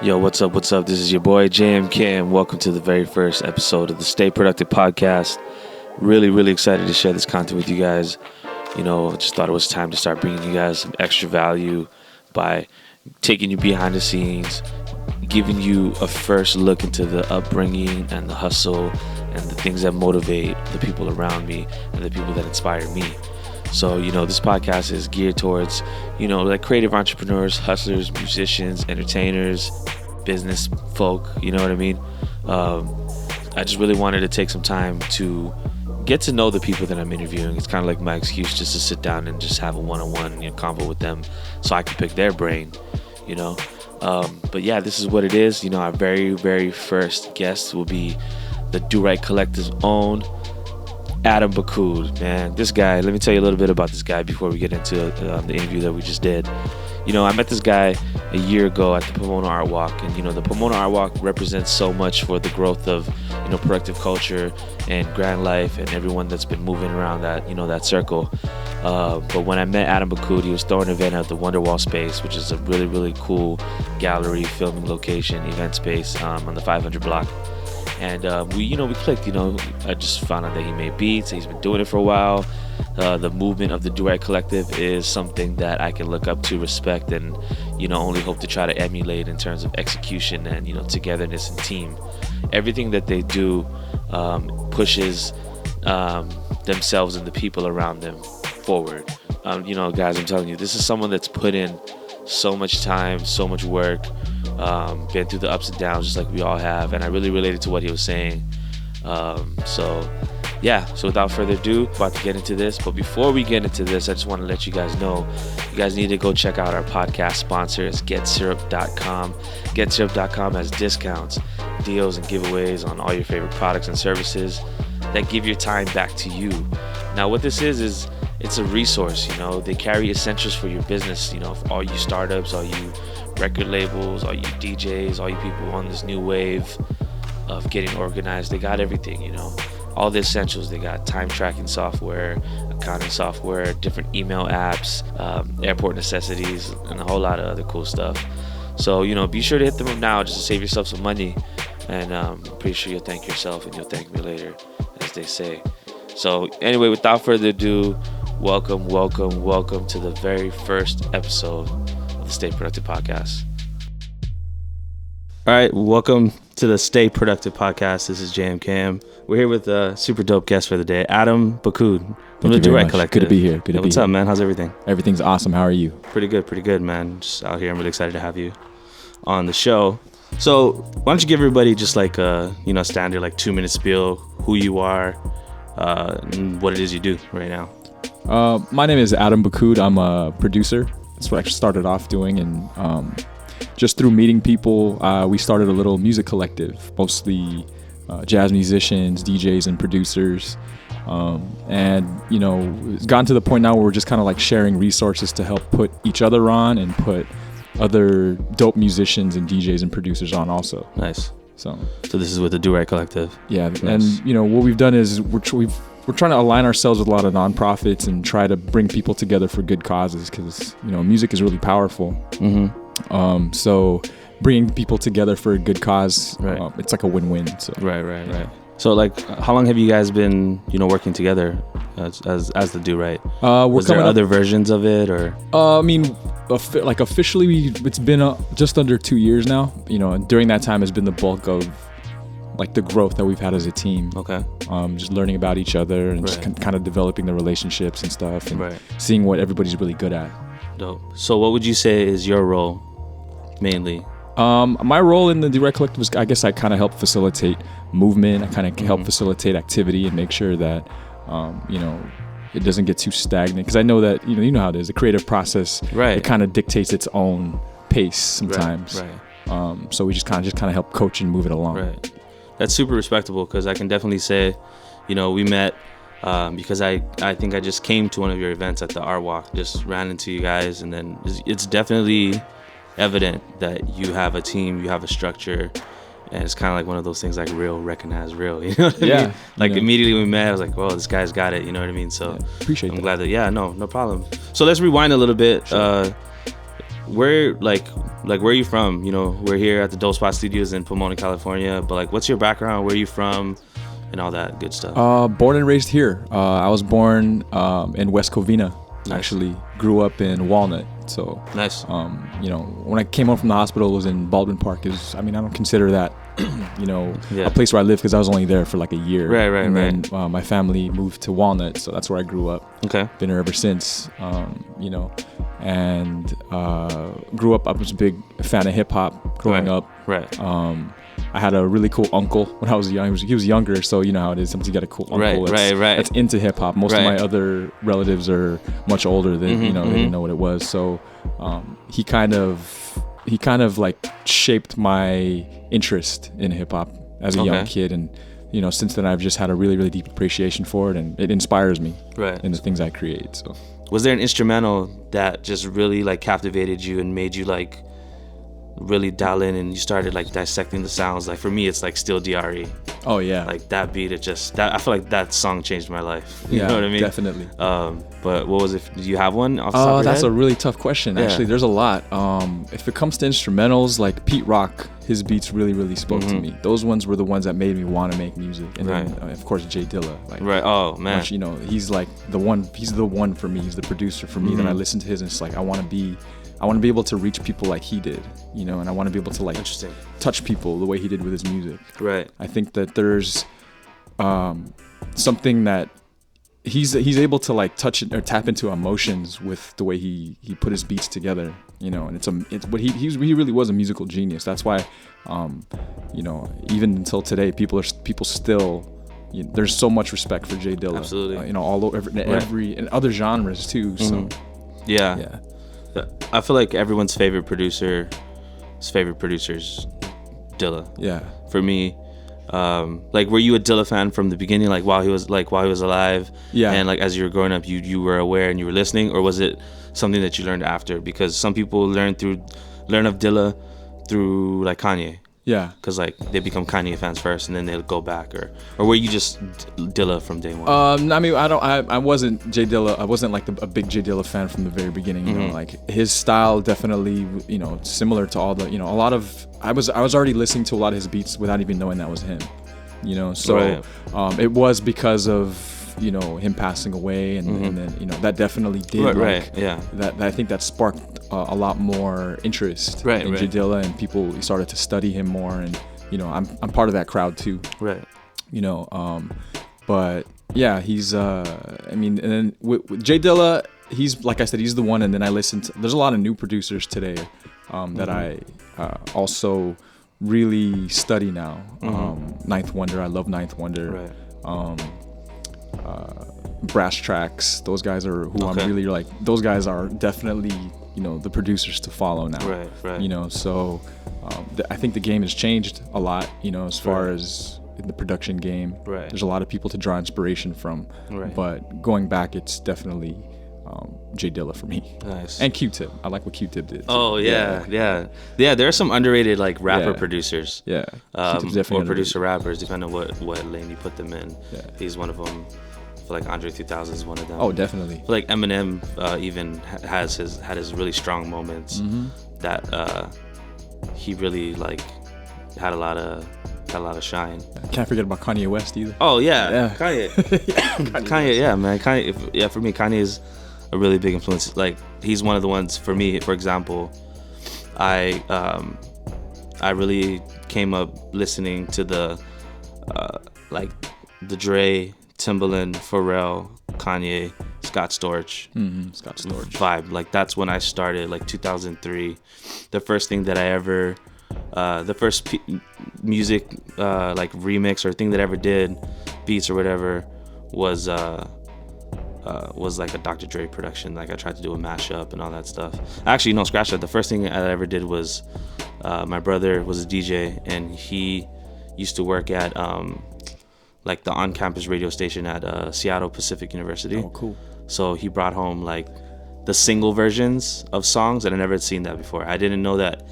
Yo, what's up? What's up? This is your boy JMK, and welcome to the very first episode of the Stay Productive podcast. Really excited to share this content with you guys. Just thought it was time to start bringing you guys some extra value by taking you behind the scenes, giving you a first look into the upbringing and the hustle and the things that motivate the people around me and the people that inspire me. So, this podcast is geared towards, like creative entrepreneurs, hustlers, musicians, entertainers, business folk, you know what I mean? I just really wanted to take some time to get to know the people that I'm interviewing. It's kind of like my excuse just to sit down and just have a one-on-one convo with them so I can pick their brain, But yeah, this is what it is. Our very first guest will be the Do-Rite Collective's own Bacud, man. This guy, let me tell you a little bit about this guy before we get into the interview that we just did. I met this guy a year ago at the Pomona Art Walk, and the Pomona Art Walk represents so much for the growth of productive culture and grand life and everyone that's been moving around that circle. But when I met Bacud, he was throwing an event at the Wonderwall space, which is a really cool gallery, filming location, event space on the 500 block. And we clicked. I just found out that he made beats. He's been doing it for a while. The movement of the Do-Rite Collective is something that I can look up to, respect, and only hope to try to emulate in terms of execution and togetherness and team. Everything that they do pushes themselves and the people around them forward. Guys, I'm telling you, this is someone that's put in so much time, so much work, been through the ups and downs just like we all have, and I really related to what he was saying. So without further ado, about to get into this. But before we get into this, I just want to let you guys know, you guys need to go check out our podcast sponsor. It's GetSyrup.com. GetSyrup.com has discounts, deals, and giveaways on all your favorite products and services that give your time back to you. Now, what this is it's a resource. They carry essentials for your business. All you startups, all you record labels, all you DJs, all you people on this new wave of getting organized, they got everything. All the essentials. They got time tracking software, accounting software, different email apps, airport necessities, and a whole lot of other cool stuff. So be sure to hit them up now just to save yourself some money, and I'm pretty sure you'll thank yourself and you'll thank me later, as they say. So anyway, without further ado, welcome to the very first episode of the Stay Productive podcast. All right, welcome to the Stay Productive podcast. This is JM. We're here with a super dope guest for the day, Bacud from the Do-Rite Collective. Good to be here. What's up, man? How's everything? Everything's awesome. How are you? Pretty good, man. Just out here. I'm really excited to have you on the show. So why don't you give everybody just like a standard 2-minute spiel, who you are, and what it is you do right now. My name is Bacud. I'm a producer. That's what I started off doing, and just through meeting people, we started a little music collective, mostly jazz musicians, DJs, and producers. And it's gotten to the point now where we're just kind of like sharing resources to help put each other on and put other dope musicians and DJs and producers on also. Nice. So this is with the Do-Rite Collective. Yeah. Nice. And what we've done is we're trying to align ourselves with a lot of nonprofits and try to bring people together for good causes, because music is really powerful. Mm-hmm. So bringing people together for a good cause, right. It's like a win-win. So right. So how long have you guys been working together as the Do-Rite? Was there other versions of it, or? Officially, it's been just under 2 years now. And during that time has been the bulk of the growth that we've had as a team. Okay. Just learning about each other and just kind of developing the relationships and stuff, and seeing what everybody's really good at. Dope. So what would you say is your role mainly? My role in the Do-Rite Collective is, I guess, I kind of help facilitate movement. I kind of help facilitate activity and make sure that it doesn't get too stagnant, because I know that you know how it is. The creative process, it kind of dictates its own pace sometimes. Right. So we just kind of help coach and move it along. Right. That's super respectable, because I can definitely say, we met because I think I just came to one of your events at the Art Walk, just ran into you guys, and then it's definitely evident that you have a team, you have a structure, and it's kind of like one of those things like real recognize real, you know what I mean? Immediately when we met, I was like, well, this guy's got it, you know what I mean? So appreciate I'm glad that, no problem. So let's rewind a little bit. Sure. where where are you from? You know, we're here at the Dope Spot Studios in Pomona, California, but like what's your background? Where are you from? And all that good stuff. Born and raised here. I was born in West Covina. Nice. Actually, grew up in Walnut. So nice. You know, when I came home from the hospital, it was in Baldwin Park. I don't consider that, you know, a place where I lived because I was only there for like a year. Right. And then my family moved to Walnut, so that's where I grew up. Okay. Been here ever since. You know, and grew up. I was a big fan of hip hop growing up. Right. I had a really cool uncle when I was young. He was younger, so you know how it is. Sometimes you get a cool uncle that's into hip hop. Most of my other relatives are much older than they didn't know what it was. So he kind of like shaped my interest in hip hop as a young kid, and you know, since then I've just had a really, really deep appreciation for it, and it inspires me in the things I create. So, was there an instrumental that just really like captivated you and made you like really dial in and you started like dissecting the sounds? Like for me, it's like Still DRE. Oh yeah. Like that beat, I feel like that song changed my life. You know what I mean? Definitely. But what was it? Do you have one off the top of your that's head? a really tough question. Actually, there's a lot. If it comes to instrumentals, like Pete Rock, his beats really, really spoke to me. Those ones were the ones that made me want to make music. And then, of course, Jay Dilla. Like, Oh man. Much, you know, he's like the one. He's the one for me. He's the producer for me. Then I listen to his, and it's like I want to be able to reach people like he did, you know, and I want to be able to like touch people the way he did with his music. Right. I think that there's something that he's able to like touch it or tap into emotions with the way he put his beats together, you know, and it's what he really was a musical genius. That's why, you know, even until today, people still. There's so much respect for Jay Dilla. Absolutely. You know, all over every and other genres too. So. Yeah. I feel like everyone's favorite producer's Dilla. Yeah. For me, like, were you a Dilla fan from the beginning, like while he was alive? Yeah. And like as you were growing up, you were aware and you were listening, or was it something that you learned after? Because some people learn of Dilla through like Kanye. Yeah. Because like they become Kanye fans first, and then they'll go back, or were you just Dilla from day one? I mean, I wasn't Jay Dilla. I wasn't like a big Jay Dilla fan from the very beginning. You know, like his style definitely, you know, similar to all the, you know, a lot of. I was already listening to a lot of his beats without even knowing that was him. You know, so it was because of, you know, him passing away, and then, you know, that definitely did that I think that sparked a lot more interest in Jay Dilla, and people started to study him more, and you know, I'm part of that crowd too, you know, but yeah, he's I mean, and then with Jay Dilla, he's, like I said, he's the one. And then I listened to, there's a lot of new producers today that I also really study now. Ninth Wonder, I love Ninth Wonder. Brass Tracks, those guys are who I'm really like. Those guys are definitely, you know, the producers to follow now. You know, so I think the game has changed a lot, you know, as far as in the production game. There's a lot of people to draw inspiration from. But going back, it's definitely Jay Dilla for me. Nice. And Q-Tip. I like what Q-Tip did. Oh yeah. There are some underrated like rapper producers. Yeah. Or producer rappers, depending on what lane you put them in. He's one of them. I feel like Andre 3000 is one of them. Oh, definitely. I feel like Eminem even had his really strong moments that he really like had a lot of shine. Can't forget about Kanye West either. Oh yeah. Kanye. Kanye, yeah, man. Kanye, for me, Kanye is a really big influence. Like, he's one of the ones for me. For example, I really came up listening to the like the Dre, Timbaland, Pharrell, Kanye, Scott Storch vibe. Like, that's when I started, like 2003. The first thing that I ever, the first music like remix or thing that I ever did, beats or whatever, was like a Dr. Dre production. Like, I tried to do a mashup and all that stuff. Actually, no, scratch that. The first thing I ever did was, my brother was a DJ, and he used to work at like the on-campus radio station at Seattle Pacific University. Oh, cool. So he brought home like the single versions of songs, and I never had seen that before. I didn't know that.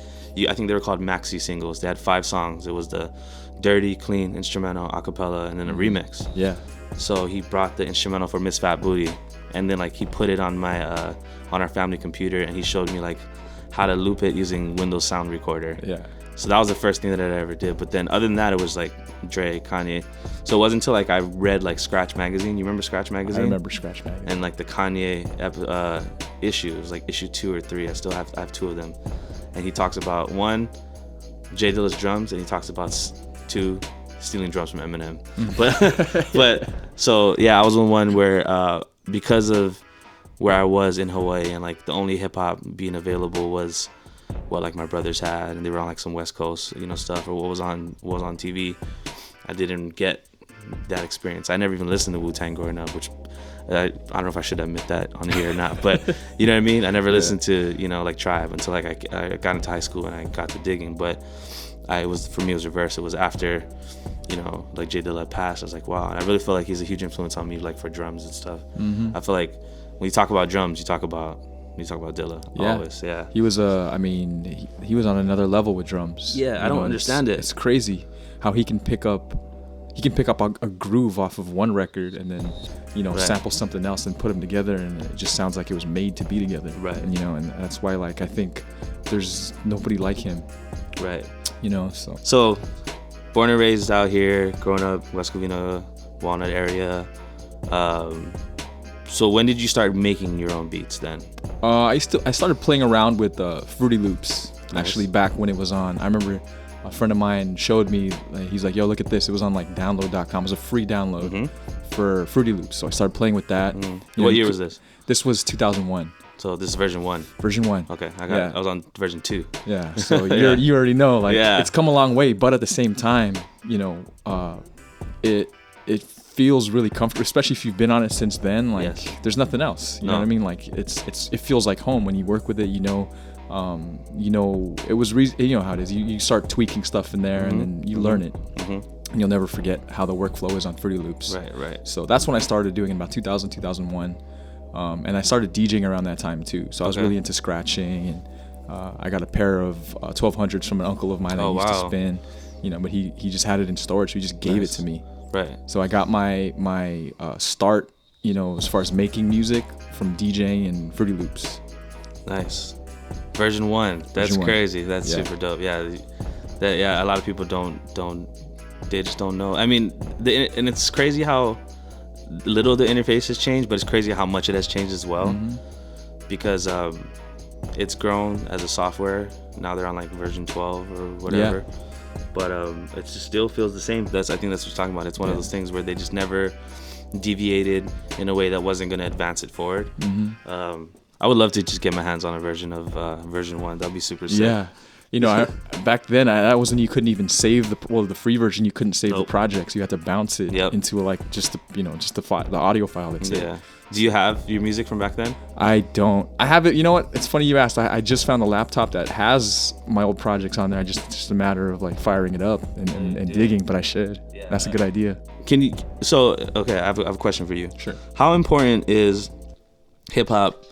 I think they were called maxi singles. They had 5 songs. It was the dirty, clean, instrumental, acapella, and then a remix. Yeah. So he brought the instrumental for Miss Fat Booty, and then like he put it on my on our family computer, and he showed me like how to loop it using Windows Sound Recorder. Yeah. So that was the first thing that I ever did. But then other than that, it was like Dre, Kanye. So it wasn't until like I read like Scratch Magazine. You remember Scratch Magazine? I remember Scratch Magazine. And like the Kanye issue. It was like issue 2 or 3. I have 2 of them. And he talks about 1, Jay Dilla's drums, and he talks about 2, stealing drums from Eminem. But so yeah, I was on one where because of where I was in Hawaii and like the only hip hop being available was what like my brothers had, and they were on like some West Coast, stuff, or what was on TV. I didn't get that experience. I never even listened to Wu-Tang growing up, which I don't know if I should admit that on here or not, but you know what I mean? I never listened to, like Tribe until like I got into high school and I got to digging. But for me, it was reverse. It was after, like Jay Dilla passed. I was like, wow. And I really feel like he's a huge influence on me, like for drums and stuff. Mm-hmm. I feel like when you talk about drums, you talk about Dilla. Yeah. Always. Yeah. He was he was on another level with drums. Yeah, I don't understand it. It's crazy how he can pick up a groove off of one record and then, Right. sample something else and put them together, and it just sounds like it was made to be together. Right. And and that's why like I think there's nobody like him. Right. So born and raised out here, growing up West Covina, Walnut area. So when did you start making your own beats then? I started playing around with Fruity Loops. Nice. Actually, back when it was on. I remember a friend of mine showed me. He's like, "Yo, look at this." It was on like download.com. It was a free download for Fruity Loops. So I started playing with that. What year was this? This was 2001. So this is version 1. Version 1. Okay, I was on version 2. Yeah. So you already know, like, Yeah. it's come a long way, but at the same time, it feels really comfortable, especially if you've been on it since then. Like, Yes. there's nothing else. You know what I mean? Like, it feels like home when you work with it. It was how it is. You start tweaking stuff in there, and then you learn it, and you'll never forget how the workflow is on Fruity Loops. Right. So that's when I started doing it, about 2000, 2001. And I started DJing around that time too. So I was really into scratching, and I got a pair of 1200s from an uncle of mine that used to spin, but he just had it in storage. So he just gave it to me. Right. So I got my start, as far as making music, from DJing and Fruity Loops. Nice. Version 1. That's crazy. That's super dope. Yeah. A lot of people they just don't know. I mean, and it's crazy how little the interface has changed, but it's crazy how much it has changed as well, because it's grown as a software. Now they're on like version 12 or whatever, but it just still feels the same. I think that's what you're talking about. It's one of those things where they just never deviated in a way that wasn't going to advance it forward. I would love to just get my hands on a version of version 1. That'd be super sick. Yeah. Back then, you couldn't even save the free version. You couldn't save the projects. You had to bounce it into like just the audio file. That's it. Do you have your music from back then? I don't. I have it. You know what? It's funny you asked. I just found a laptop that has my old projects on there. It's just a matter of like firing it up and digging. But I should. Yeah. That's a good idea. Can you? So okay, I have a question for you. Sure. How important is hip hop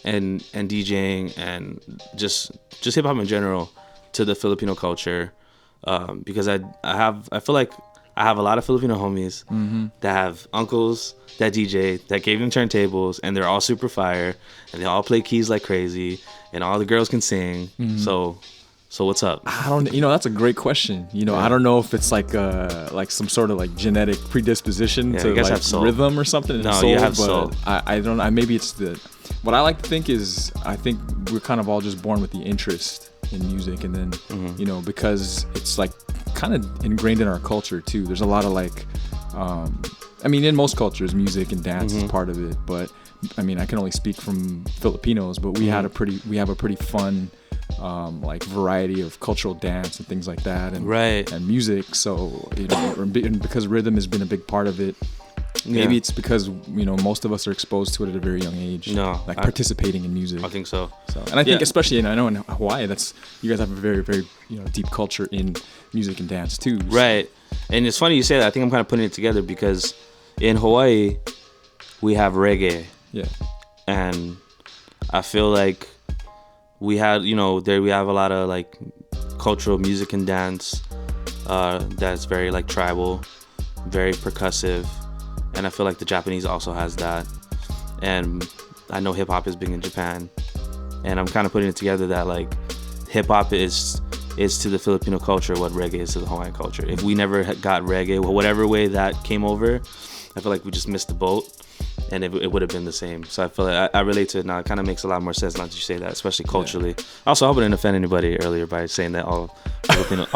and DJing and just hip hop in general to the Filipino culture? Because I feel like I have a lot of Filipino homies that have uncles that DJ, that gave them turntables, and they're all super fire, and they all play keys like crazy, and all the girls can sing. So what's up? I don't. That's a great question. I don't know if it's like some sort of like genetic predisposition to like rhythm or something. No, soul, you have but soul. I don't. Maybe it's what I like to think is I think we're kind of all just born with the interest in music, and then because it's like kind of ingrained in our culture too. There's a lot of like in most cultures music and dance is part of it, but I can only speak from Filipinos, but we have a pretty fun like variety of cultural dance and things like that, and music. So and because rhythm has been a big part of it. Maybe it's because most of us are exposed to it at a very young age. Participating in music. I think so. And I think especially, I know in Hawaii, you guys have a very, very deep culture in music and dance too. Right, and it's funny you say that. I think I'm kind of putting it together because in Hawaii we have reggae. Yeah. And I feel like we have a lot of like cultural music and dance that's very like tribal, very percussive. And I feel like the Japanese also has that. And I know hip hop is big in Japan. and I'm kind of putting it together that like hip hop is to the Filipino culture what reggae is to the Hawaiian culture. If we never got reggae, whatever way that came over, I feel like we just missed the boat, and it would have been the same. So I feel like I relate to it now. It kind of makes a lot more sense now that you say that, especially culturally. Yeah. Also, I hope I didn't offend anybody earlier by saying that all Filipino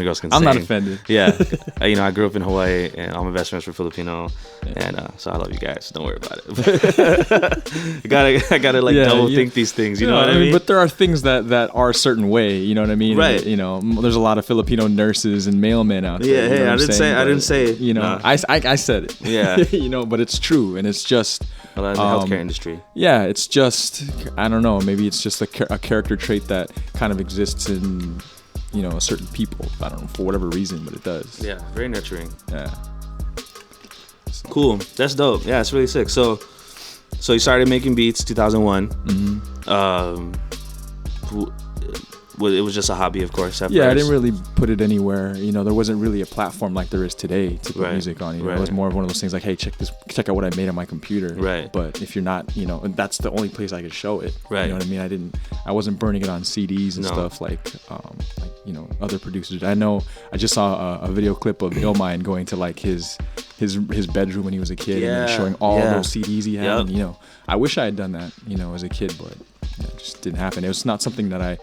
girls can sing. I'm not offended. Yeah, I grew up in Hawaii, and all my best friends were Filipino, and so I love you guys. Don't worry about it. I gotta like double think these things. You know what I mean? But there are things that are a certain way. You know what I mean? Right. You know, there's a lot of Filipino nurses and mailmen out there. Yeah. You know Hey, I didn't say. You know, nah. I said it. Yeah. You know, but it's true, and it's just. A lot in the healthcare industry. Yeah, it's just, I don't know, maybe it's just a character trait that kind of exists in, you know, certain people. I don't know, for whatever reason, but it does. Yeah, very nurturing. Yeah. Cool. That's dope. Yeah, it's really sick. So you started making beats 2001. Mm-hmm. It was just a hobby, of course. I didn't really put it anywhere. You know, there wasn't really a platform like there is today to put music on. You know, it was more of one of those things like, hey, check out what I made on my computer. Right. But if you're not, you know, and that's the only place I could show it. Right. You know what I mean? I wasn't burning it on CDs and stuff like you know, other producers. I just saw a video clip of Illmind going to like his bedroom when he was a kid and then showing all those CDs he had. Yep. And, you know, I wish I had done that, you know, as a kid, but it just didn't happen. It was not something that I,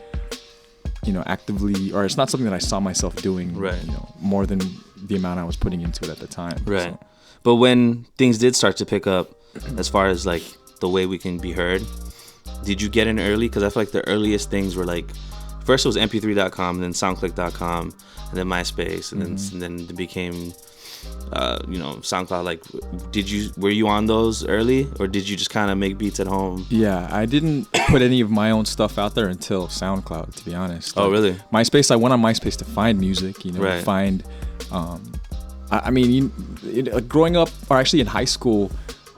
you know, actively, or it's not something that I saw myself doing, you know, more than the amount I was putting into it at the time. Right. So. But when things did start to pick up, as far as like the way we can be heard, did you get in early? Because I feel like the earliest things were like, first it was mp3.com, and then soundclick.com, and then MySpace, and then it became, you know, SoundCloud. Like, were you on those early, or did you just kind of make beats at home? Yeah, I didn't put any of my own stuff out there until SoundCloud, to be honest. Oh, really? MySpace, I went on MySpace to find music, you know, to find, I mean, growing up, or actually in high school,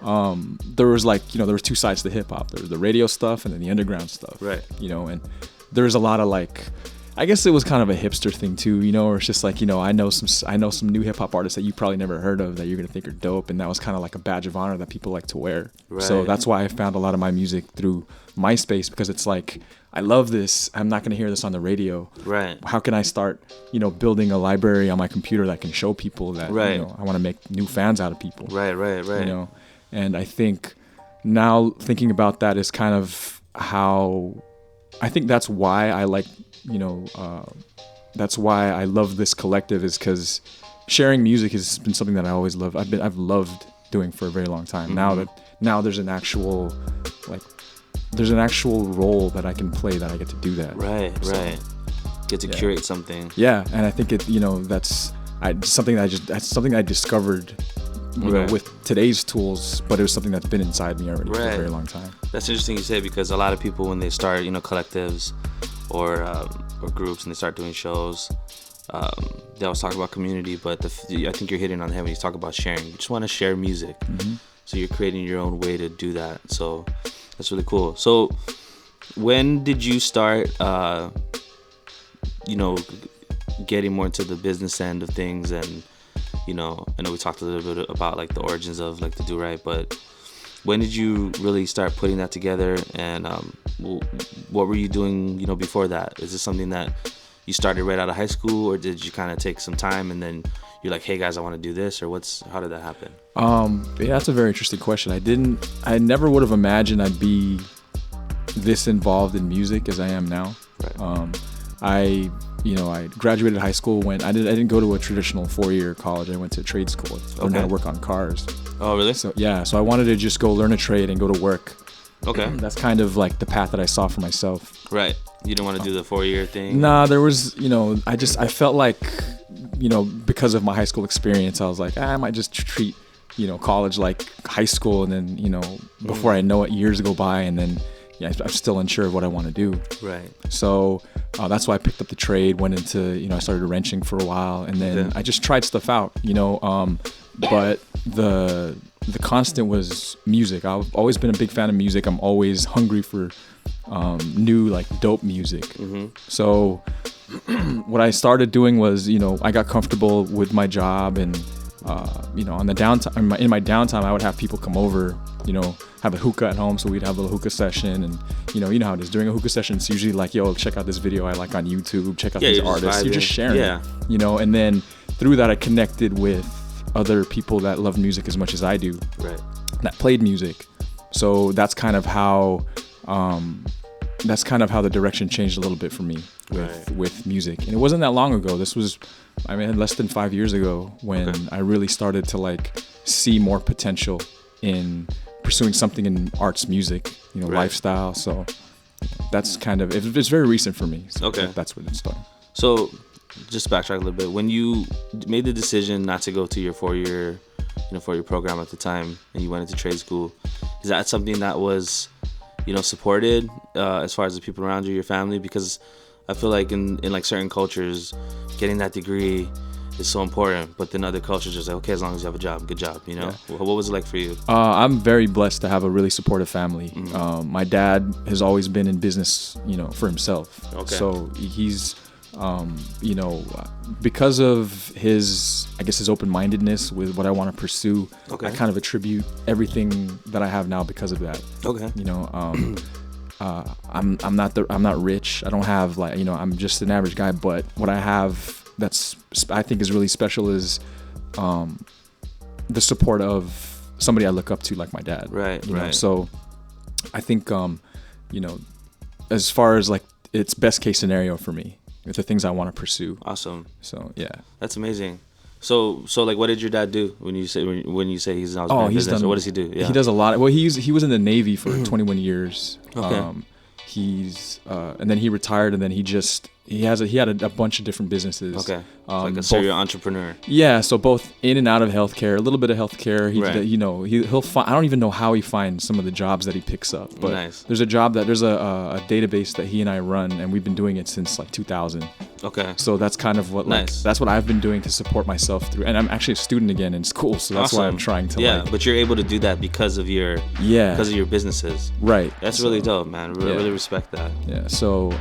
there was like, you know, there was two sides to hip hop. There was the radio stuff and then the underground stuff. Right. You know, and there was a lot of like, I guess it was kind of a hipster thing too, you know, or it's just like, you know, I know some new hip hop artists that you probably never heard of that you're gonna think are dope, and that was kind of like a badge of honor that people like to wear. Right. So that's why I found a lot of my music through MySpace, because it's like, I love this. I'm not gonna hear this on the radio. Right. How can I start, you know, building a library on my computer that can show people that, right. you know, I want to make new fans out of people. Right. You know, and I think now thinking about that is kind of how, I think that's why I like, you know, that's why I love this collective, is because sharing music has been something that I always love. I've loved doing for a very long time. Mm-hmm. Now there's an actual role that I can play, that I get to do that. Right. Get to curate something. Yeah, and I think it, you know, that's something I discovered, you know, with today's tools, but it was something that's been inside me already for a very long time. That's interesting you say, because a lot of people, when they start, you know, collectives or groups, and they start doing shows, they always talk about community, but I think you're hitting on the head when you talk about sharing. You just want to share music. Mm-hmm. So you're creating your own way to do that. So that's really cool. So when did you start, you know, getting more into the business end of things? And, you know, I know we talked a little bit about like the origins of like the Do-Rite, but when did you really start putting that together? And what were you doing, you know, before that? Is this something that you started right out of high school, or did you kind of take some time and then you're like, hey guys, I want to do this? Or how did that happen? Yeah, that's a very interesting question. I never would have imagined I'd be this involved in music as I am now. Right. I graduated high school. I didn't go to a traditional 4-year college. I went to a trade school. Learned how to work on cars. Oh, really? So I wanted to just go learn a trade and go to work. Okay. That's kind of like the path that I saw for myself. Right. You didn't want to do the 4-year thing? Nah, there was, you know, I felt like, you know, because of my high school experience, I was like, I might just treat, you know, college like high school, and then, you know, before I know it, years go by, and then I'm still unsure of what I want to do. Right. So that's why I picked up the trade, went into, you know, I started wrenching for a while, and then I just tried stuff out, you know, but the constant was music. I've always been a big fan of music. I'm always hungry for new, like, dope music. Mm-hmm. So what I started doing was, you know, I got comfortable with my job, and on the downtime, in my downtime, I would have people come over, have a hookah at home. So we'd have a hookah session, and you know how it is during a hookah session. It's usually like, yo, check out this video I like on YouTube. Check out these artists. You're just sharing, and then through that, I connected with other people that love music as much as I do, that played music. So that's kind of how the direction changed a little bit for me with music. And it wasn't that long ago. This was, less than 5 years ago when I really started to like see more potential in pursuing something in arts, music, lifestyle. So that's kind of, it's very recent for me. So that's when it started. So just backtrack a little bit. When you made the decision not to go to your four-year program at the time, and you went into trade school, is that something that was, supported as far as the people around you, your family? Because I feel like in like certain cultures, getting that degree is so important, but then other cultures just like, okay, as long as you have a job, good job, What was it like for you? I'm very blessed to have a really supportive family. My dad has always been in business, for himself. So he's because of his open-mindedness with what I want to pursue, I kind of attribute everything that I have now because of that. I'm not rich. I don't have I'm just an average guy, but what I have that's I think is really special is the support of somebody I look up to, like my dad. Right. So I think as far as like it's best case scenario for me with the things I want to pursue. Awesome. So yeah, that's amazing. So like, what did your dad do when you say he's now in business? Or what does he do? Yeah. He does a lot. Well, he was in the Navy for 21 years. He's and then he retired, and then he had a bunch of different businesses. Like a serial entrepreneur. Yeah, so both in and out of healthcare, a little bit of healthcare. He'll find. I don't even know how he finds some of the jobs that he picks up. But there's a database that he and I run, and we've been doing it since like 2000. So that's kind of what that's what I've been doing to support myself through. And I'm actually a student again in school, so that's why I'm trying to but you're able to do that because of your businesses. Right. That's really dope, man. Really respect that. Yeah. So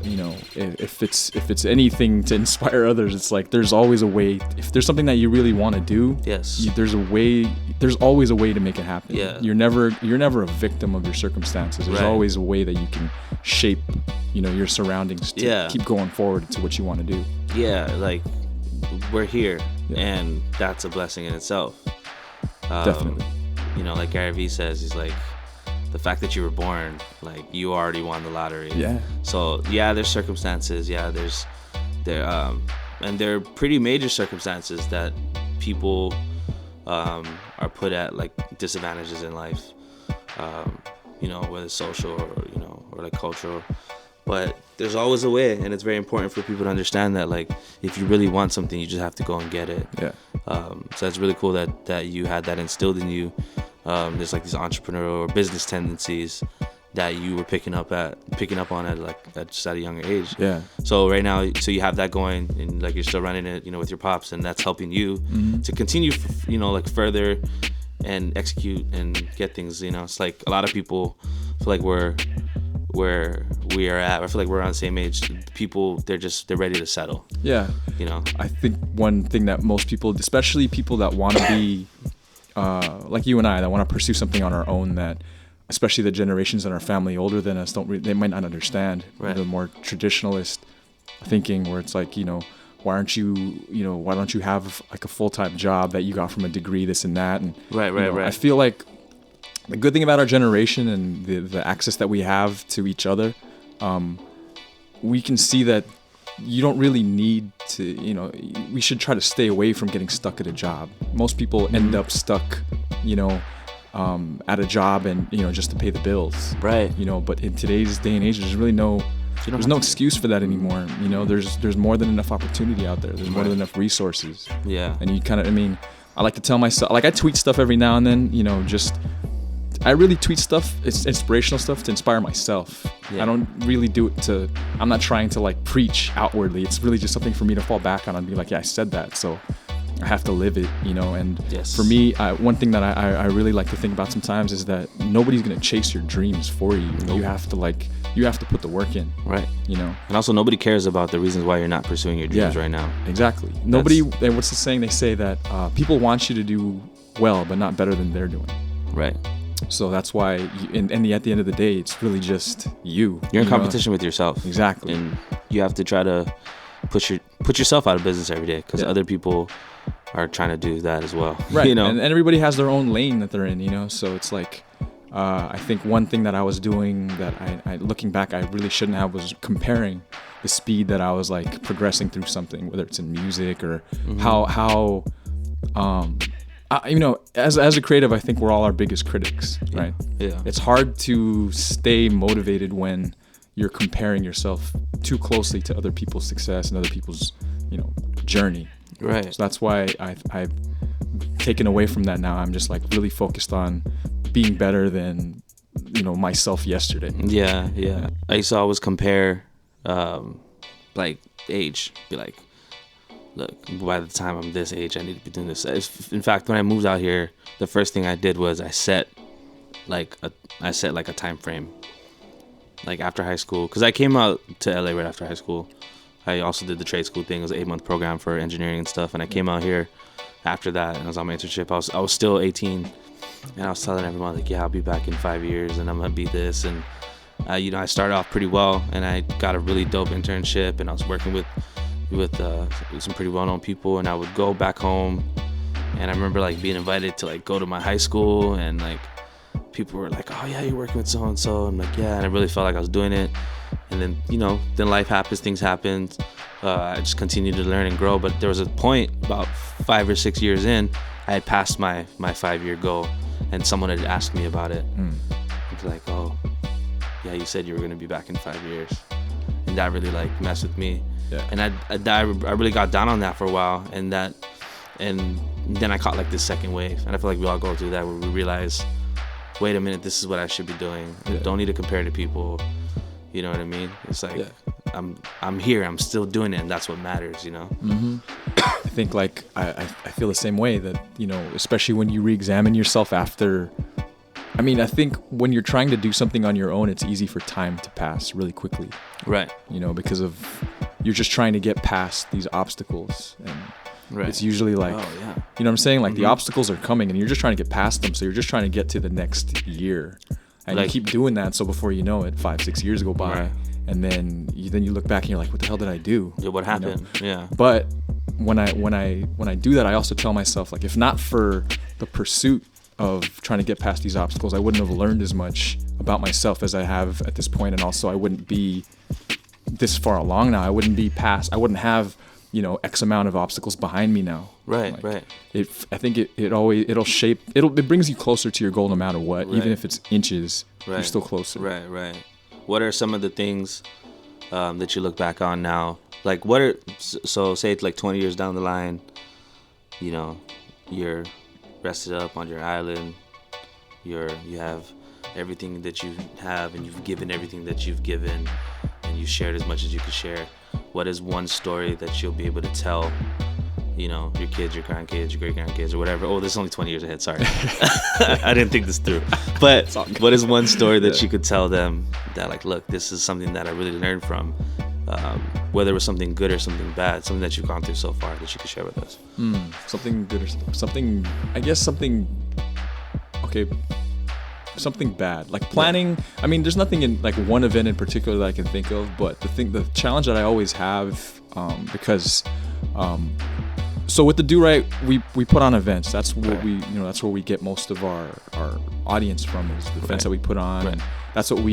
if it's anything to inspire others, it's like there's always a way. If there's something that you really want to do, there's always a way to make it happen. You're never a victim of your circumstances. There's always a way that you can shape your surroundings to keep going forward to what you want to do. Like we're here, and that's a blessing in itself. Definitely. Like Gary Vee says, he's like, the fact that you were born, like you already won the lottery. So there's circumstances. And they're pretty major circumstances that people are put at like disadvantages in life. Whether it's social or like cultural. But there's always a way, and it's very important for people to understand that, like, if you really want something, you just have to go and get it. So that's really cool that you had that instilled in you. There's like these entrepreneurial or business tendencies that you were picking up on at just at a younger age. So right now, you have that going, and like you're still running it, with your pops, and that's helping you to continue, like further and execute and get things. It's like a lot of people feel like where we are at. I feel like we're on the same age. People, they're ready to settle. I think one thing that most people, especially people that want to be like you and I, that want to pursue something on our own, that especially the generations in our family older than us they might not understand. The more traditionalist thinking, where it's like, why don't you have like a full-time job that you got from a degree, this and that, and I feel like the good thing about our generation and the access that we have to each other, we can see that you don't really need to, we should try to stay away from getting stuck at a job. Most people end up stuck, at a job and, just to pay the bills. But in today's day and age, there's really no excuse for that anymore. There's more than enough opportunity out there. There's more than enough resources. And you kind of, I like to tell myself, like I tweet stuff every now and then, I really tweet stuff, it's inspirational stuff to inspire myself. I don't really do it I'm not trying to like preach outwardly. It's really just something for me to fall back on and be like, I said that. So I have to live it, you know. And Yes. for me, one thing that I really like to think about sometimes is that nobody's gonna chase your dreams for you. You have to put the work in, Right. you know. And also, nobody cares about the reasons why you're not pursuing your dreams right now. Exactly. Nobody. And what's the saying? They say that people want you to do well, but not better than they're doing. Right. So that's why, at the end of the day, it's really just you. You're in competition with yourself. Exactly. And you have to try to put yourself out of business every day, because other people are trying to do that as well. Right. You know. And everybody has their own lane that they're in, you know. So it's like, I think one thing that I was doing that I looking back, I really shouldn't have, was comparing the speed that I was like progressing through something, whether it's in music or how you know, as a creative, I think we're all our biggest critics, right? Yeah. It's hard to stay motivated when you're comparing yourself too closely to other people's success and other people's, you know, journey. Right. So that's why I've taken away from that now. I'm just like really focused on being better than, you know, myself yesterday. Yeah. I used to always compare, like, age. Be like, look, by the time I'm this age, I need to be doing this. In fact, when I moved out here, the first thing I did was I set like a time frame. Like after high school, because I came out to LA right after high school. I also did the trade school thing. It was an 8-month program for engineering and stuff. And I came out here after that, and I was on my internship. I was still 18, and I was telling everyone like, yeah, I'll be back in 5 years, and I'm gonna be this. And you know, I started off pretty well, and I got a really dope internship, and I was working with some pretty well-known people, and I would go back home, and I remember like being invited to like go to my high school, and like people were like, oh yeah, you're working with so and so. I'm like, yeah, and I really felt like I was doing it. And then, you know, then life happens, things happen. I just continued to learn and grow. But there was a point about 5 or 6 years in, I had passed my 5-year goal, and someone had asked me about it. It's like, oh yeah, you said you were gonna be back in 5 years, and that really like messed with me. Yeah. And I really got down on that for a while, and then I caught like this second wave, and I feel like we all go through that, where we realize, wait a minute, this is what I should be doing. Yeah. Don't need to compare to people. You know what I mean? It's like, I'm here, I'm still doing it, and that's what matters, you know? I think like I feel the same way, that, you know, especially when you re-examine yourself after, I mean, I think when you're trying to do something on your own, it's easy for time to pass really quickly. Right. You know, because of, you're just trying to get past these obstacles, and it's usually like, you know what I'm saying? Like the obstacles are coming, and you're just trying to get past them. So you're just trying to get to the next year, and like, you keep doing that. So before you know it, 5-6 years go by, and then you look back and you're like, what the hell did I do? Yeah, what happened? You know? Yeah. But when I do that, I also tell myself, like, if not for the pursuit of trying to get past these obstacles, I wouldn't have learned as much about myself as I have at this point, and also I wouldn't be this far along now. I wouldn't have, you know, X amount of obstacles behind me now. Right. I think it brings you closer to your goal no matter what. Even if it's inches, you're still closer. Right. What are some of the things that you look back on now? Like, so say it's like 20 years down the line, you know, you're rested up on your island, you have everything that you have, and you've given everything that you've given, and you shared as much as you could share. What is one story that you'll be able to tell, you know, your kids, your grandkids, your great-grandkids, or whatever? Oh, this is only 20 years ahead, sorry. I didn't think this through. But what is one story that you could tell them that, like, look, this is something that I really learned from, whether it was something good or something bad, something that you've gone through so far that you could share with us? Something good or something, I guess something bad, like planning. I mean, there's nothing in like one event in particular that I can think of, but the challenge that I always have, because so with the Do-Rite, we put on events. That's what that's where we get most of our audience from, is the events that we put on. And that's what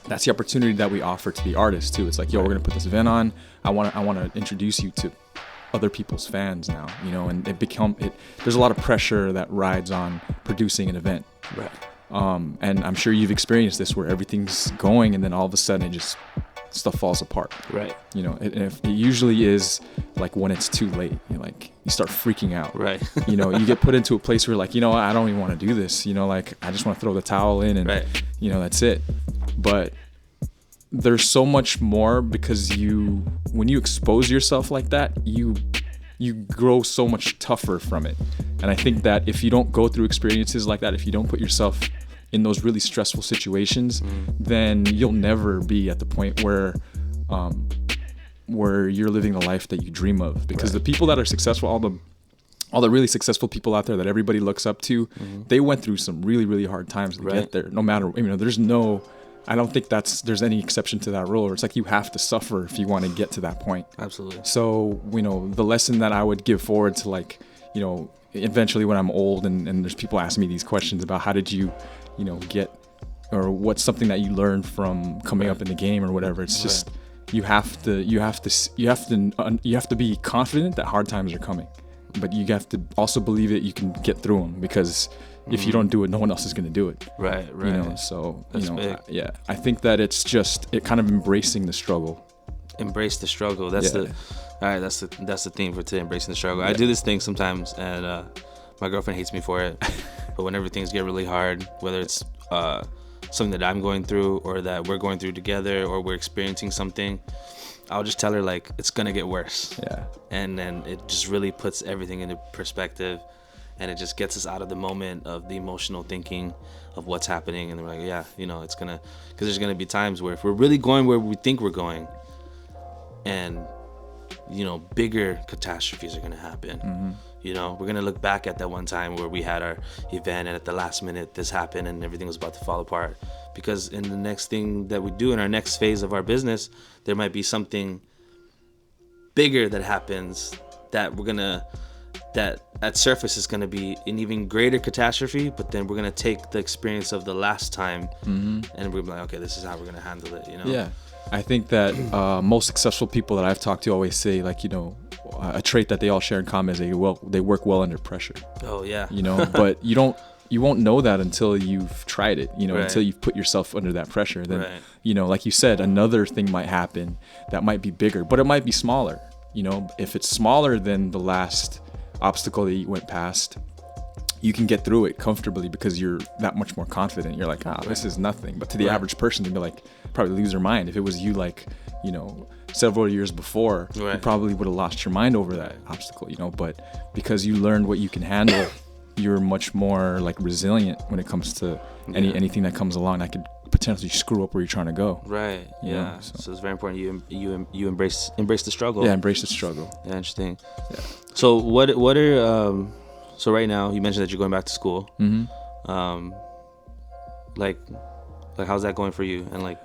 that's the opportunity that we offer to the artists too. It's like, yo, we're gonna put this event on. I want to introduce you to other people's fans now, you know, and there's a lot of pressure that rides on producing an event. Right. And I'm sure you've experienced this, where everything's going and then all of a sudden stuff falls apart. Right. You know, it usually is like when it's too late, you start freaking out. Right. You know, you get put into a place where like, you know, I don't even want to do this, you know, like I just want to throw the towel in and, you know, that's it. But there's so much more, because when you expose yourself like that, you you grow so much tougher from it. And I think that if you don't go through experiences like that, if you don't put yourself in those really stressful situations, then you'll never be at the point where you're living the life that you dream of. Because the people that are successful, all the really successful people out there that everybody looks up to, they went through some really, really hard times to get there. No matter, I don't think there's any exception to that rule. It's like you have to suffer if you want to get to that point. Absolutely. So, the lesson that I would give forward to, like, eventually when I'm old and there's people asking me these questions about how did you, get, or what's something that you learned from coming up in the game or whatever. It's just, you have to be confident that hard times are coming, but you have to also believe that you can get through them, because if you don't do it, no one else is going to do it. Right. So, That's big. I think that it's just kind of embracing the struggle. Embrace the struggle. That's the theme for today, embracing the struggle. I do this thing sometimes, and my girlfriend hates me for it. But whenever things get really hard, whether it's something that I'm going through or that we're going through together or we're experiencing something, I'll just tell her, like, it's going to get worse. Yeah. And then it just really puts everything into perspective. And it just gets us out of the moment of the emotional thinking of what's happening. And we're like, it's going to, because there's going to be times where if we're really going where we think we're going, and, bigger catastrophes are going to happen. We're going to look back at that one time where we had our event and at the last minute this happened and everything was about to fall apart. Because in the next thing that we do in our next phase of our business, there might be something bigger that happens that that at surface is going to be an even greater catastrophe, but then we're going to take the experience of the last time and we're like, okay, this is how we're going to handle it, Yeah. I think that most successful people that I've talked to always say, like, a trait that they all share in common is they work well under pressure. Oh, yeah. But you won't know that until you've tried it, until you've put yourself under that pressure. Then, like you said, another thing might happen that might be bigger, but it might be smaller. If it's smaller than the last obstacle that you went past, you can get through it comfortably because you're that much more confident. You're like, this is nothing. But to the average person, they'd be like, probably lose their mind. If it was you, like, several years before, you probably would have lost your mind over that obstacle, but because you learned what you can handle, you're much more, like, resilient when it comes to anything that comes along that could potentially screw up where you're trying to go. Right. Yeah. So it's very important you embrace the struggle. Yeah, embrace the struggle. Yeah, interesting. Yeah. So what are so right now you mentioned that you're going back to school. Like how's that going for you? And, like,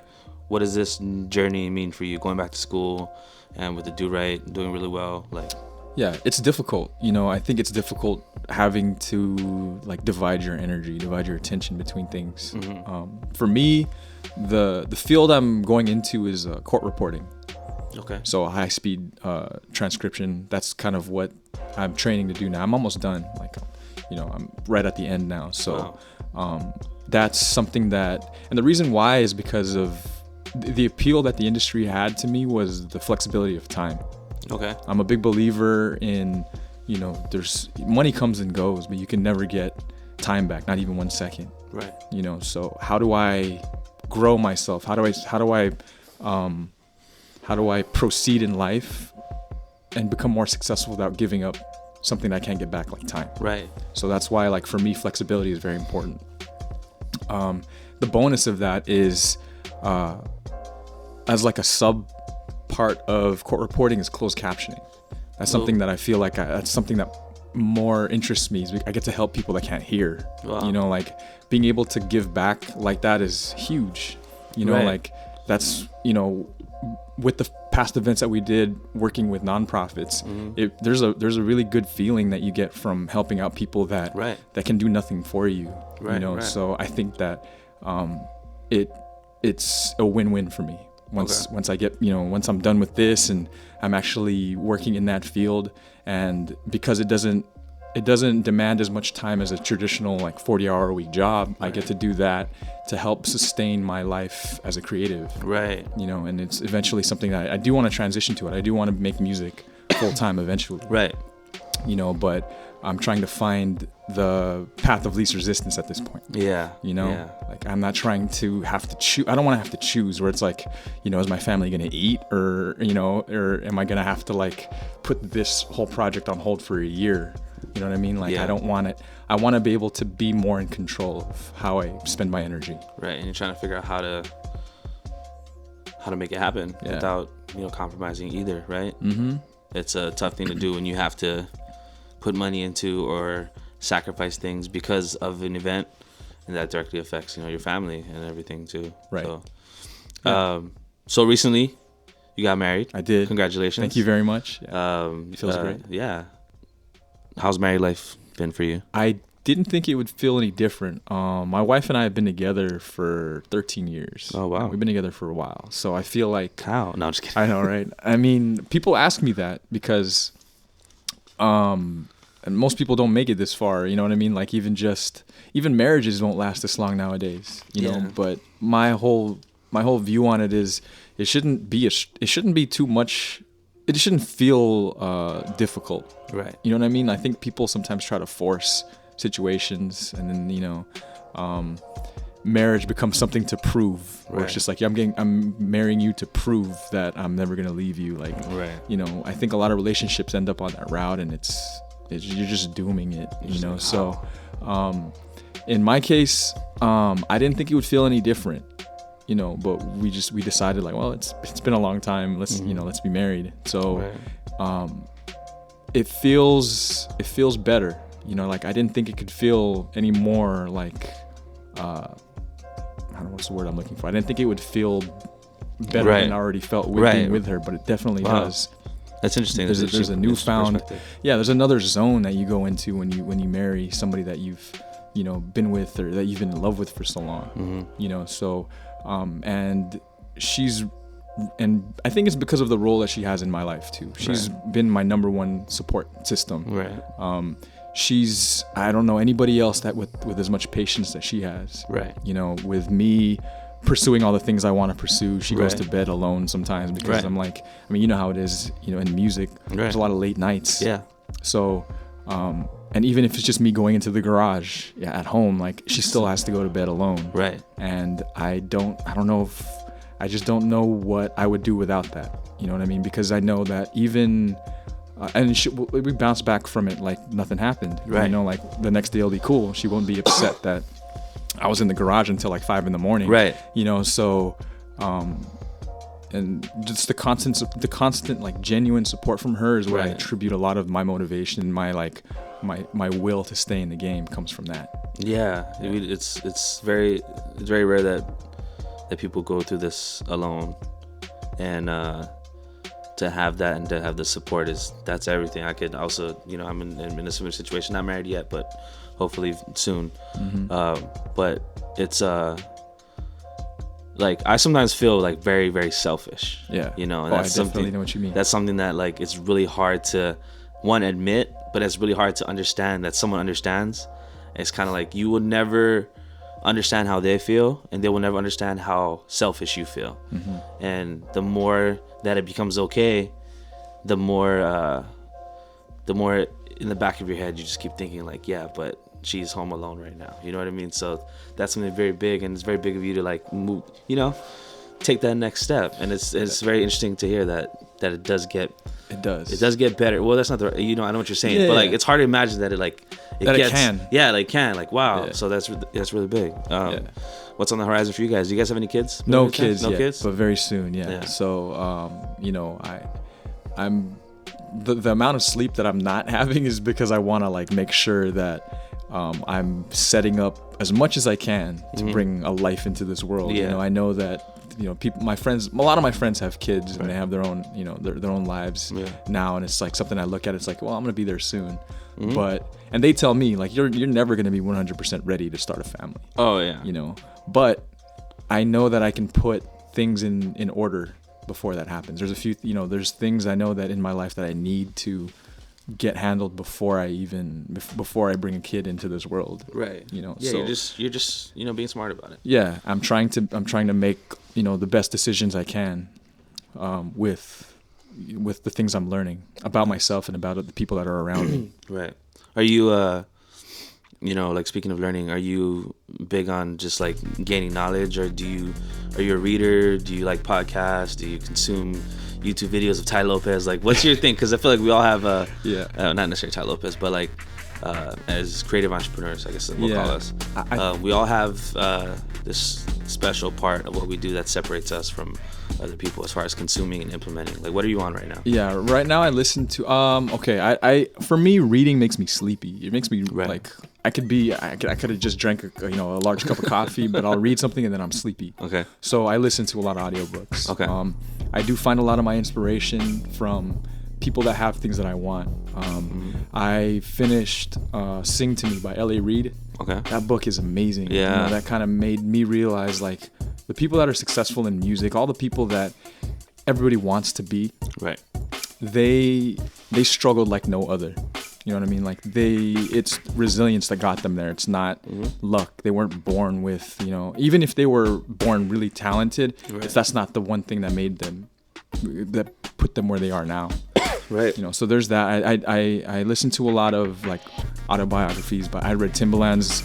what does this journey mean for you, going back to school and with the Do-Rite doing really well? Like, yeah, it's difficult. I think it's difficult having to, like, divide your energy, divide your attention between things. For me, the field I'm going into is court reporting. Okay. So high speed transcription. That's kind of what I'm training to do now. I'm almost done. Like, I'm right at the end now. So that's something that, and the reason why is because of the appeal that the industry had to me was the flexibility of time. Okay. I'm a big believer in, there's money comes and goes, but you can never get time back, not even 1 second. Right. So how do I grow myself? How do I proceed in life and become more successful without giving up something I can't get back, like time? Right. So that's why, like, for me, flexibility is very important. The bonus of that is, as like a sub part of court reporting, is closed captioning. That's something that I feel like that's something that more interests me. Is I get to help people that can't hear. Wow. Like, being able to give back like that is huge. Like, that's, with the past events that we did working with nonprofits, there's a really good feeling that you get from helping out people that can do nothing for you. So I think that it's a win-win for me. Once I get, once I'm done with this and I'm actually working in that field, and because it doesn't demand as much time as a traditional, like, 40-hour-a-week job, I get to do that to help sustain my life as a creative. Right. And it's eventually something that I do want to transition to it. I do want to make music full time eventually. Right. but I'm trying to find the path of least resistance at this point. Yeah. Like I'm not trying to have to choose. I don't want to have to choose where it's like, is my family going to eat or am I going to have to like put this whole project on hold for a year? You know what I mean? Like I don't want it. I want to be able to be more in control of how I spend my energy. Right. And you're trying to figure out how to make it happen without, compromising either. Right. Mm-hmm. It's a tough thing to do when you have to put money into or sacrifice things because of an event, and that directly affects your family and everything too. Right. So recently you got married. I did. Congratulations. Thank you very much. It feels great. Yeah. How's married life been for you? I didn't think it would feel any different. My wife and I have been together for 13 years. Oh wow. We've been together for a while, so I feel like how? No, I'm just kidding. I know, right? I mean, people ask me that because and most people don't make it this far, you know what I mean? Like even marriages won't last this long nowadays, you know. But my whole view on it is it shouldn't be too much. It shouldn't feel difficult, right? You know what I mean? I think people sometimes try to force situations, and then marriage becomes something to prove. Where it's just like I'm marrying you to prove that I'm never gonna leave you. Like, right. I think a lot of relationships end up on that route, and you're just dooming it. Like, so in my case, I didn't think it would feel any different. But we decided like, well, it's been a long time. Let's let's be married. So it feels better. Like I didn't think it could feel any more like I don't know what's the word I'm looking for. I didn't think it would feel better than I already felt being with her, but it definitely does. That's interesting. There's a newfound, there's another zone that you go into when you marry somebody that you've been with or that you've been in love with for so long. So and I think it's because of the role that she has in my life too. She's been my number one support system. Right. I don't know anybody else that with as much patience that she has. Right. With me pursuing all the things I want to pursue, she goes to bed alone sometimes because I'm like, you know how it is, in music, there's a lot of late nights. Yeah. So, and even if it's just me going into the garage at home, like she still has to go to bed alone. Right. And I just don't know what I would do without that. You know what I mean? Because I know that even, and we bounce back from it like nothing happened. Right. Like the next day will be cool. She won't be upset that I was in the garage until like 5 a.m. Right. So, and just the constant like genuine support from her is what I attribute a lot of my motivation, my will to stay in the game comes from that. Yeah. It's very rare that people go through this alone, and to have that and to have the support that's everything. I could also, I'm in a similar situation, not married yet, but hopefully soon. Mm-hmm. But it's like I sometimes feel like very, very selfish. Yeah. And that's I definitely know what you mean. That's something that like it's really hard to admit, but it's really hard to understand that someone understands. It's kind of like you will never understand how they feel, and they will never understand how selfish you feel. Mm-hmm. And the more that it becomes okay, the more in the back of your head you just keep thinking like, yeah, but she's home alone right now. You know what I mean? So that's something very big, and it's very big of you to like move, take that next step. And it's very interesting to hear that it does get better. Well, that's not the I know what you're saying, but like it's hard to imagine that it can. Yeah, like can. Like wow. Yeah. So that's really big. What's on the horizon for you guys? Do you guys have any kids? No kids yet, but very soon. Yeah. So I'm the amount of sleep that I'm not having is because I want to like make sure that I'm setting up as much as I can to bring a life into this world. Yeah. I know that people, my friends, a lot of my friends have kids and they have their own, their own lives now, and it's like something I look at. It's like, well, I'm gonna be there soon, and they tell me like you're never gonna be 100% ready to start a family. Oh yeah. But I know that I can put things in order before that happens. There's a few, there's things I know that in my life that I need to get handled before I bring a kid into this world. Right. Yeah. So, you're just being smart about it. Yeah. I'm trying to make the best decisions I can with with the things I'm learning about myself and about the people that are around me. Right. Are you, like speaking of learning, are you big on just like gaining knowledge, or are you a reader? Do you like podcasts? Do you consume YouTube videos of Ty Lopez? Like, what's your thing? Because I feel like we all have, not necessarily Ty Lopez, but like as creative entrepreneurs, I guess we'll call us. We all have this special part of what we do that separates us from other people as far as consuming and implementing. Like, what are you on right now? Yeah, right now I listen to I for me, reading makes me sleepy. It makes me like I could have just drank a large cup of coffee, but I'll read something and then I'm sleepy. Okay. So I listen to a lot of audiobooks. Okay. I do find a lot of my inspiration from people that have things that I want. I finished Sing to Me by L.A. Reid. Okay. That book is amazing. Yeah. That kind of made me realize, like, the people that are successful in music, all the people that everybody wants to be, right? They struggled like no other. You know what I mean? Like, it's resilience that got them there. It's not luck. They weren't born with, even if they were born really talented, that's not the one thing that put them where they are now. Right. So there's that. I listened to a lot of like autobiographies, but I read Timbaland's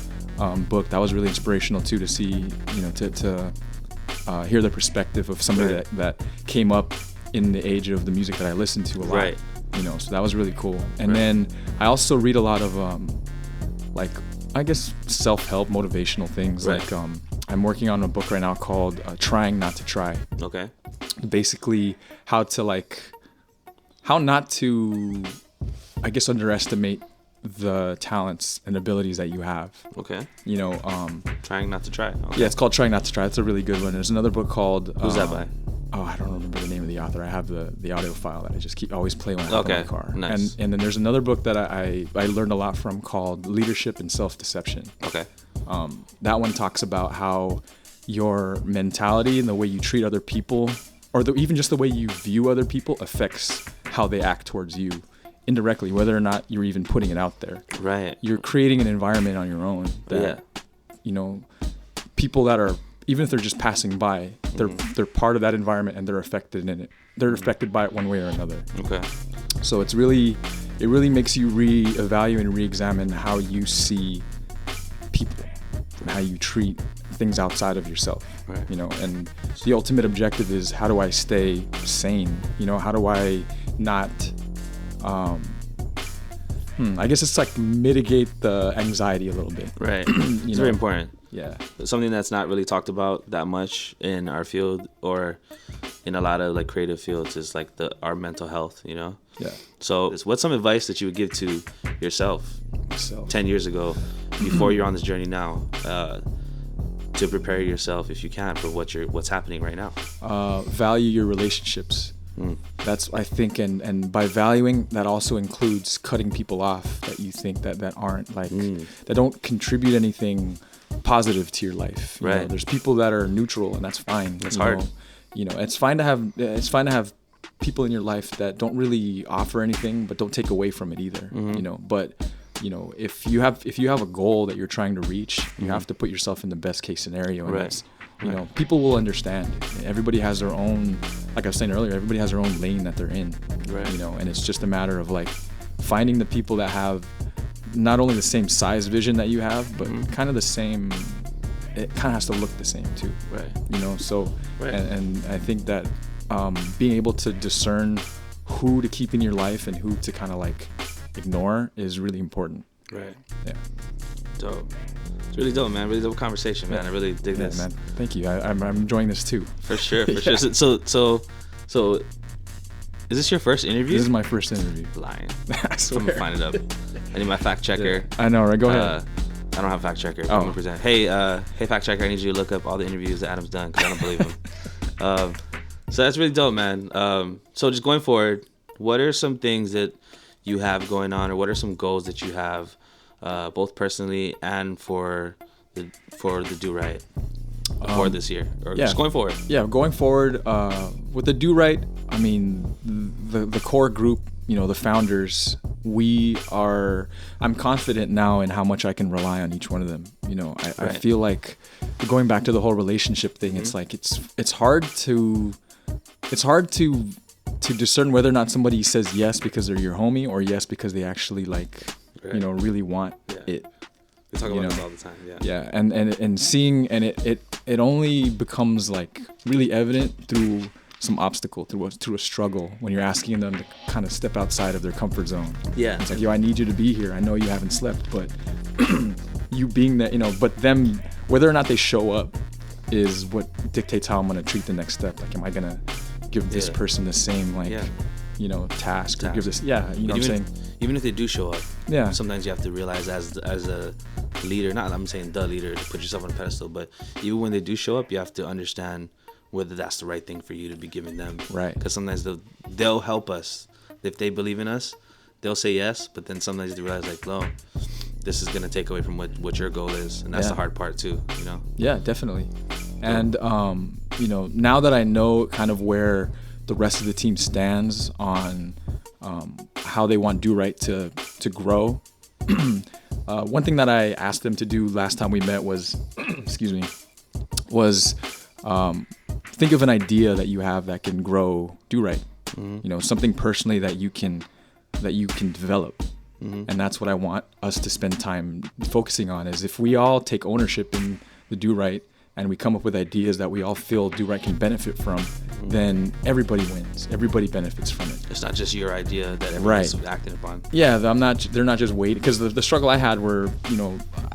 book. That was really inspirational too, to see, to hear the perspective of somebody that came up in the age of the music that I listened to a lot. Right. So that was really cool. And then I also read a lot of like, I guess, self-help, motivational things. Right. Like I'm working on a book right now called Trying Not to Try. Okay. Basically how not to, I guess, underestimate the talents and abilities that you have. Okay. Trying Not to Try. Okay. Yeah, it's called Trying Not to Try. That's a really good one. There's another book called... Who's that by? Oh, I don't remember the name of the author. I have the audio file that I just always play when I have in my car. Nice. And then there's another book that I learned a lot from called Leadership and Self-Deception. Okay. That one talks about how your mentality and the way you treat other people, or even just the way you view other people, affects how they act towards you indirectly, whether or not you're even putting it out there. Right. You're creating an environment on your own that, people that are, even if they're just passing by, they're part of that environment and they're affected in it. They're affected by it one way or another. Okay. So it really makes you reevaluate and reexamine how you see people and how you treat things outside of yourself. Right. And the ultimate objective is, how do I stay sane? How do I not I guess it's like mitigate the anxiety a little bit. Right. It's very important. Yeah. Something that's not really talked about that much in our field or in a lot of like creative fields is like our mental health, Yeah. So what's some advice that you would give to yourself 10 years ago before you're on this journey now, to prepare yourself, if you can, for what's happening right now? Value your relationships. That's, I think, and by valuing, that also includes cutting people off that you think that aren't like that don't contribute anything positive to your life. Right. There's people that are neutral, and that's fine. It's hard. It's fine to have people in your life that don't really offer anything, but don't take away from it either. But if you have a goal that you're trying to reach, you have to put yourself in the best case scenario. And right. People will understand. Everybody has their own, like I was saying earlier, everybody has their own lane that they're in. Right. And it's just a matter of like finding the people that have not only the same size vision that you have, but kind of the same, it kind of has to look the same too. Right. So, right. And I think that being able to discern who to keep in your life and who to kind of like ignore is really important. Right. Yeah. Dope. It's really dope, man. Really dope conversation, man. I really dig this. Man. Thank you. I'm enjoying this too. For sure. Sure. So, is this your first interview? This is my first interview. Lying. I swear. I'm gonna find it up. I need my fact checker. Yeah. I know, right? Go ahead. I don't have a fact checker. Oh. I'm gonna present. Hey, fact checker. I need you to look up all the interviews that Adam's done because I don't believe him. So that's really dope, man. So just going forward, what are some things that you have going on, or what are some goals that you have, both personally and for the Do-Rite for this year, or just going forward? Yeah, going forward with the Do-Rite, I mean, the core group, the founders, I'm confident now in how much I can rely on each one of them. I feel like going back to the whole relationship thing, it's like it's hard to to discern whether or not somebody says yes because they're your homie or yes because they actually really want it. We talk about this all the time. Yeah, and seeing, and it only becomes like really evident through some obstacle, through a struggle, when you're asking them to kind of step outside of their comfort zone. Yeah. It's like, yo, I need you to be here. I know you haven't slept, but you being that, but them, whether or not they show up is what dictates how I'm going to treat the next step. Like, am I going to give this person the same, task or give this, you know what I'm saying? Even if they do show up, yeah, sometimes you have to realize as a leader, not I'm saying the leader to put yourself on a pedestal, but even when they do show up, you have to understand whether that's the right thing for you to be giving them. Right. Because sometimes they'll help us. If they believe in us, they'll say yes, but then sometimes they realize, like, no, this is going to take away from what your goal is. And that's the hard part too, Yeah, definitely. And, now that I know kind of where the rest of the team stands on how they want Do-Rite to grow, one thing that I asked them to do last time we met was, think of an idea that you have that can grow Do-Rite. Mm-hmm. Something personally that you can develop. Mm-hmm. And that's what I want us to spend time focusing on, is if we all take ownership in the Do-Rite and we come up with ideas that we all feel Do-Rite can benefit from, then everybody wins. Everybody benefits from it. It's not just your idea that everyone's acting upon. Yeah, they're not just waiting. Because the struggle I had were,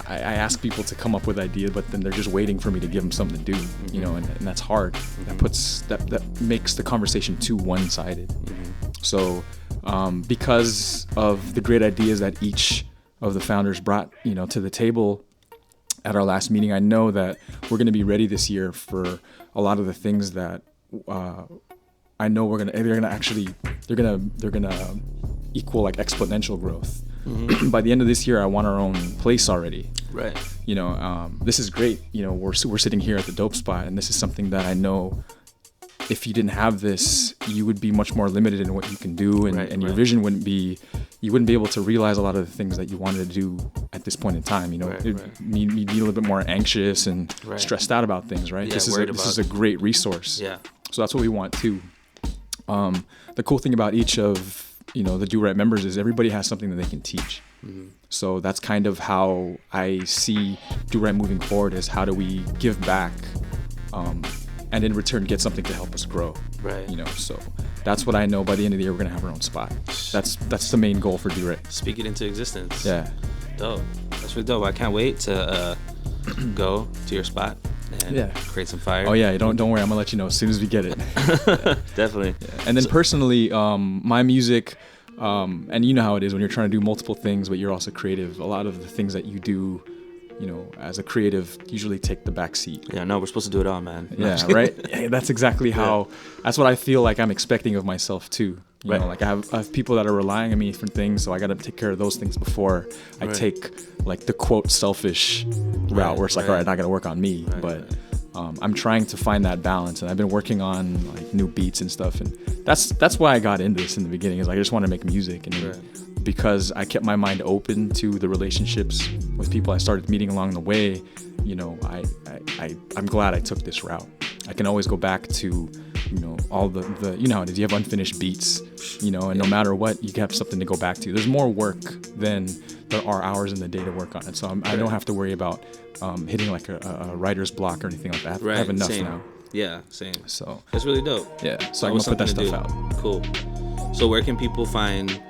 I ask people to come up with ideas, but then they're just waiting for me to give them something to do, and that's hard. Mm-hmm. That makes the conversation too one-sided. Mm-hmm. So because of the great ideas that each of the founders brought, to the table at our last meeting, I know that we're going to be ready this year for a lot of the things that I know they're gonna equal like exponential growth. Mm-hmm. By the end of this year, I want our own place already. Right. This is great. We're sitting here at the Dope Spot, and this is something that I know, if you didn't have this, you would be much more limited in what you can do, and your vision wouldn't be able to realize a lot of the things that you wanted to do at this point in time. You'd be a little bit more anxious and stressed out about things, right? Yeah, this is a great resource. Yeah. So that's what we want too. The cool thing about each of the Do-Rite members is everybody has something that they can teach. Mm-hmm. So that's kind of how I see Do-Rite moving forward, is how do we give back, and in return get something to help us grow. Right. So that's what I know. By the end of the year, we're gonna have our own spot. That's the main goal for Do-Rite. Speak it into existence. Yeah. Dope. That's really dope. I can't wait to go to your spot and create some fire. Oh yeah, don't worry. I'm gonna let you know as soon as we get it. Definitely. Yeah. And then personally, my music, and you know how it is when you're trying to do multiple things, but you're also creative. A lot of the things that you do, as a creative, usually take the back seat. Yeah, no, we're supposed to do it all, man. Yeah, right? Yeah, that's exactly how, that's what I feel like I'm expecting of myself too. You know, like I have people that are relying on me for things, so I got to take care of those things before I take like the quote selfish route where it's like, all right, not going to work on me. But I'm trying to find that balance, and I've been working on like new beats and stuff. And that's why I got into this in the beginning, is like, I just want to make music. And because I kept my mind open to the relationships with people I started meeting along the way, I'm glad I took this route. I can always go back to, all the how it is. You have unfinished beats, and no matter what, you have something to go back to. There's more work than there are hours in the day to work on it. So I don't have to worry about hitting like a writer's block or anything like that. I have enough now. Yeah, same. So that's really dope. Yeah, so I'm gonna put that stuff out. Cool. So where can people find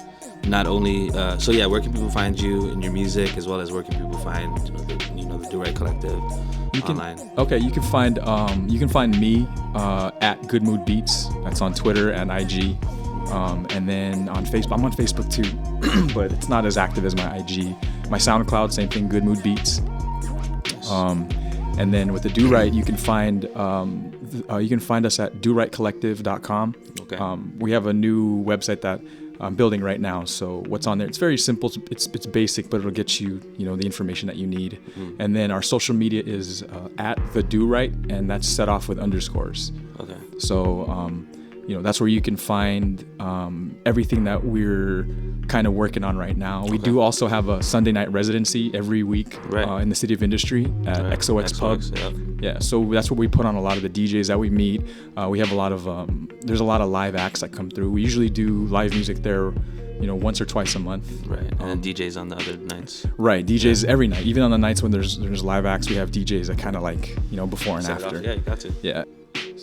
not only where can people find you and your music, as well as where can people find the Do-Rite Collective online? Okay, you can find me at Good Mood Beats. That's on Twitter and IG, and then on Facebook. I'm on Facebook too, but it's not as active as my IG. My SoundCloud, same thing, Good Mood Beats. And then with the Do-Rite, you can find us at DoRiteCollective.com. Okay. We have a new website that I'm building right now. So what's on there? It's very simple. It's basic, but it'll get you the information that you need. Mm-hmm. And then our social media is at the Do-Rite, and that's set off with underscores. Okay. So that's where you can find everything that we're kind of working on right now. We do also have a Sunday night residency every week in the City of Industry at XOX Pub. Yeah, so that's where we put on a lot of the DJs that we meet. We have a lot of there's a lot of live acts that come through. We usually do live music there, once or twice a month. Right, and then DJs on the other nights. Right, DJs every night. Even on the nights when there's live acts, we have DJs that kind of like, before and after. Yeah, you got to. Yeah.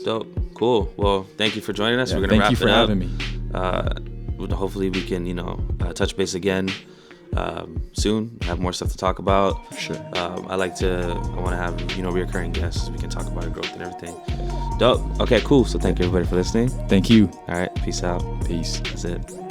Dope. Cool. Well, thank you for joining us. Yeah, We're gonna wrap it up. Thank you for having me. Hopefully we can, touch base again soon. Have more stuff to talk about. Sure. I want to have reoccurring guests. We can talk about our growth and everything. Dope. Okay. Cool. So thank you everybody for listening. Thank you. All right. Peace out. Peace. That's it.